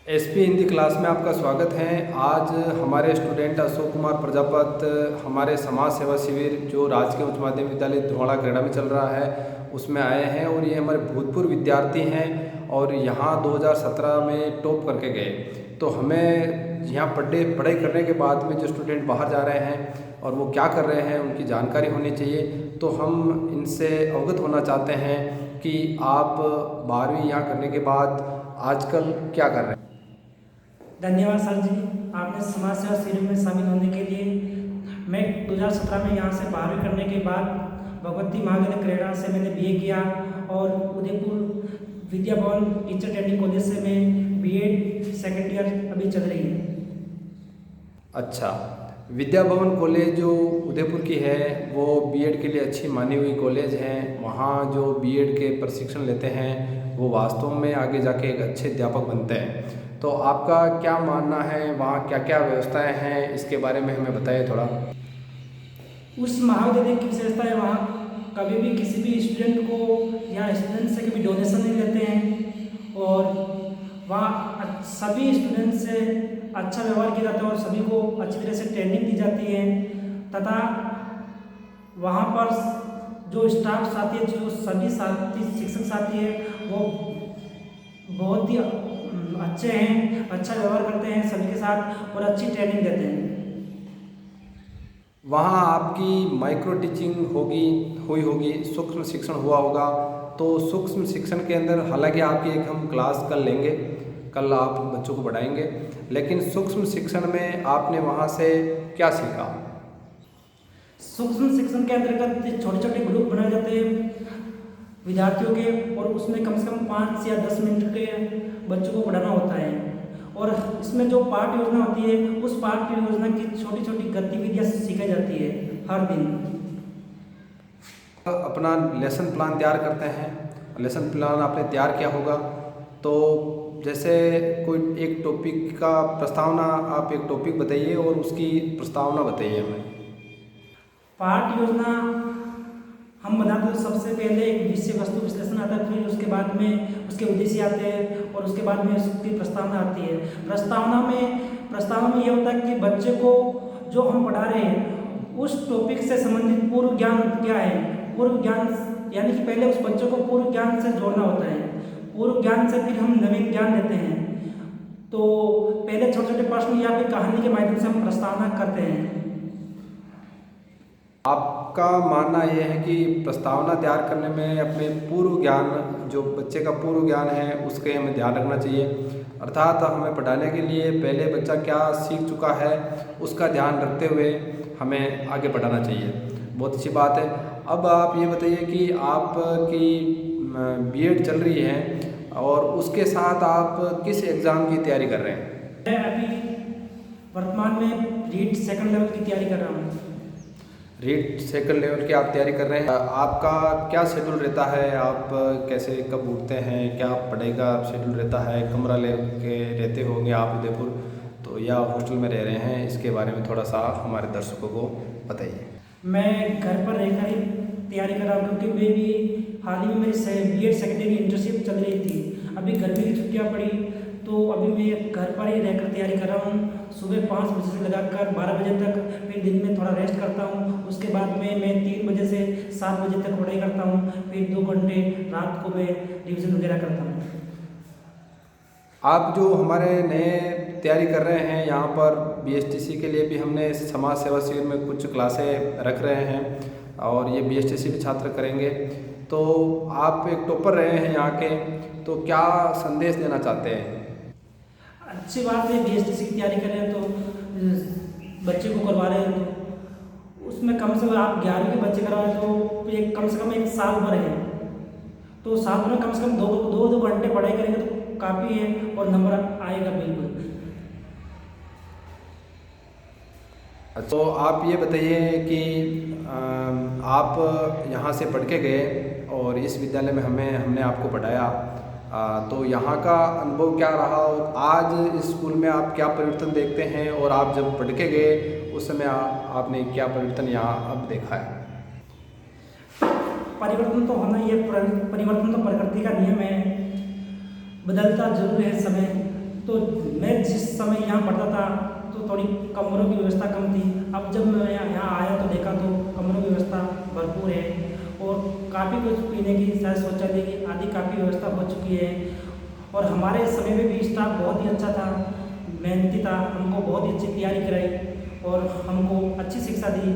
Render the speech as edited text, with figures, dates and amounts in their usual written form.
SP Hindi class में आपका स्वागत है। आज हमारे स्टूडेंट अशोक कुमार प्रजापत हमारे समाज सेवा शिविर जो राजकीय उच्च माध्यमिक विद्यालय धुआड़ा क्रीड़ा में चल रहा है उसमें आए हैं और ये हमारे भूतपूर्व विद्यार्थी हैं और यहाँ 2017 में टॉप करके गए। तो हमें यहाँ पढ़ाई करने के बाद में जो स्टूडेंट बाहर जा रहे हैं और वो क्या कर रहे हैं उनकी जानकारी होनी चाहिए। तो हम इनसे अवगत होना चाहते हैं कि आप 12वीं यहाँ करने के बाद आजकल क्या कर रहे हैं। धन्यवाद सर जी, आपने समाज सेवा शिविर में शामिल होने के लिए। मैं 2017 में यहाँ से 12वीं करने के बाद भगवती महाविद्यालय क्रीड़ा से मैंने बीए किया और Udaipur Vidya Bhavan teacher training college से मैं बीएड सेकेंड ईयर अभी चल रही है। अच्छा, विद्या भवन कॉलेज जो उदयपुर की है वो बीएड के लिए अच्छी मानी हुई कॉलेज है। वहाँ जो बीएड के प्रशिक्षण लेते हैं वो वास्तव में आगे जाके एक अच्छे अध्यापक बनते हैं। तो आपका क्या मानना है, वहाँ क्या क्या व्यवस्थाएं हैं, इसके बारे में हमें बताइए थोड़ा। उस महाविद्यालय की विशेषता है वहाँ कभी भी किसी भी स्टूडेंट को या स्टूडेंट से कभी डोनेशन नहीं लेते हैं और वहाँ सभी स्टूडेंट से अच्छा व्यवहार किया जाता है और सभी को अच्छी तरह से ट्रेनिंग दी जाती है तथा वहाँ पर जो स्टाफ साथी है, जो सभी साथी शिक्षक साथी है वो बहुत ही अच्छे हैं, अच्छा व्यवहार करते हैं सभी के साथ और अच्छी ट्रेनिंग देते हैं। वहाँ आपकी माइक्रो टीचिंग हुई होगी, सूक्ष्म शिक्षण हुआ होगा। तो सूक्ष्म शिक्षण के अंदर हालांकि आपकी एक हम क्लास कल लेंगे, कल आप बच्चों को पढ़ाएंगे, लेकिन सूक्ष्म शिक्षण में आपने वहाँ से क्या सीखा। सूक्ष्म शिक्षण के अंतर्गत छोटे छोटे ग्रुप बनाए जाते हैं विद्यार्थियों के और उसमें कम से कम 5 या 10 मिनट के बच्चों को पढ़ाना होता है और इसमें जो पाठ योजना होती है उस पाठ योजना की छोटी छोटी गतिविधियाँ सिखाई जाती है हर दिन। अपना लेसन प्लान तैयार करते हैं, लेसन प्लान आपने तैयार किया होगा। तो जैसे कोई एक टॉपिक का प्रस्तावना, आप एक टॉपिक बताइए और उसकी प्रस्तावना बताइए हमें। पाठ योजना हम बनाते हैं, सबसे पहले एक विषय वस्तु विश्लेषण आता है, फिर उसके बाद में उसके उद्देश्य आते हैं और उसके बाद में उसकी प्रस्तावना आती है। प्रस्तावना में ये होता है कि बच्चे को जो हम पढ़ा रहे हैं उस टॉपिक से संबंधित पूर्व ज्ञान क्या है, पूर्व ज्ञान यानी कि पहले उस बच्चे को पूर्व ज्ञान से जोड़ना होता है, पूर्व ज्ञान से फिर हम नवीन ज्ञान देते हैं। तो पहले छोटे छोटे प्रश्न या फिर कहानी के माध्यम से हम प्रस्तावना करते हैं। आपका मानना यह है कि प्रस्तावना तैयार करने में अपने पूर्व ज्ञान, जो बच्चे का पूर्व ज्ञान है उसके हमें ध्यान रखना चाहिए। अर्थात हमें पढ़ाने के लिए पहले बच्चा क्या सीख चुका है उसका ध्यान रखते हुए हमें आगे बढ़ाना चाहिए। बहुत अच्छी बात है। अब आप ये बताइए कि आपकी बीएड चल रही है और उसके साथ आप किस एग्ज़ाम की तैयारी कर रहे हैं। मैं अभी वर्तमान में रीट सेकंड लेवल की तैयारी कर रहा हूँ। रीट सेकंड लेवल की आप तैयारी कर रहे हैं। आपका क्या शेड्यूल रहता है, आप कैसे कब उठते हैं, क्या पढ़ाई का शेड्यूल रहता है, कमरा ले के रहते होंगे आप उदयपुर तो या हॉस्टल में रह रहे हैं, इसके बारे में थोड़ा सा हमारे दर्शकों को बताइए। मैं घर पर रहकर ही तैयारी कर रहा हूँ क्योंकि मैं भी हाल ही में मेरी बीएड सेकेंडरी इंटर्नशिप चल रही थी। अभी गर्मी की छुट्टियाँ पड़ी तो अभी मैं घर पर ही रहकर तैयारी कर रहा हूँ। सुबह 5 बजे से लगाकर 12 बजे तक, फिर दिन में थोड़ा रेस्ट करता हूँ। उसके बाद में मैं 3 बजे से 7 बजे तक पढ़ाई करता हूँ, फिर 2 घंटे रात को मैं रिविज़न वगैरह करता हूँ। आप जो हमारे नए तैयारी कर रहे हैं यहाँ पर बीएसटीसी के लिए भी हमने समाज सेवा शिविर में कुछ क्लासें रख रहे हैं और ये बीएसटीसी भी छात्र करेंगे। तो आप एक टॉपर रहे हैं यहाँ के, तो क्या संदेश देना चाहते हैं। अच्छी बात है, बीएसटीसी की तैयारी कर रहे हैं तो बच्चे को करवा रहे हैं तो उसमें कम से कम आप 11वीं के बच्चे करवा रहे हैं तो एक कम से कम 1 साल भर है तो साल भर में कम से कम दो घंटे पढ़ाई करेंगे तो काफ़ी है और नंबर आएगा बिल्कुल। तो आप ये बताइए कि आप यहाँ से पढ़ के गए और इस विद्यालय में हमने आपको पढ़ाया, तो यहाँ का अनुभव क्या रहा और आज इस स्कूल में आप क्या परिवर्तन देखते हैं और आप जब पढ़ के गए उस समय आपने क्या परिवर्तन यहाँ अब देखा है। परिवर्तन तो होना ही है, परिवर्तन तो प्रकृति का नियम है, बदलता जरूर है समय। तो मैं जिस समय यहाँ पढ़ता था तो थोड़ी कमरों की व्यवस्था कम थी। अब जब मैं यहाँ आया तो देखा तो कमरों की व्यवस्था भरपूर है और काफ़ी कुछ पीने की शायद शौचालय की आदि काफ़ी व्यवस्था हो चुकी है। और हमारे समय में भी स्टाफ बहुत ही अच्छा था, मेहनती था, हमको बहुत ही अच्छी तैयारी कराई और हमको अच्छी शिक्षा दी।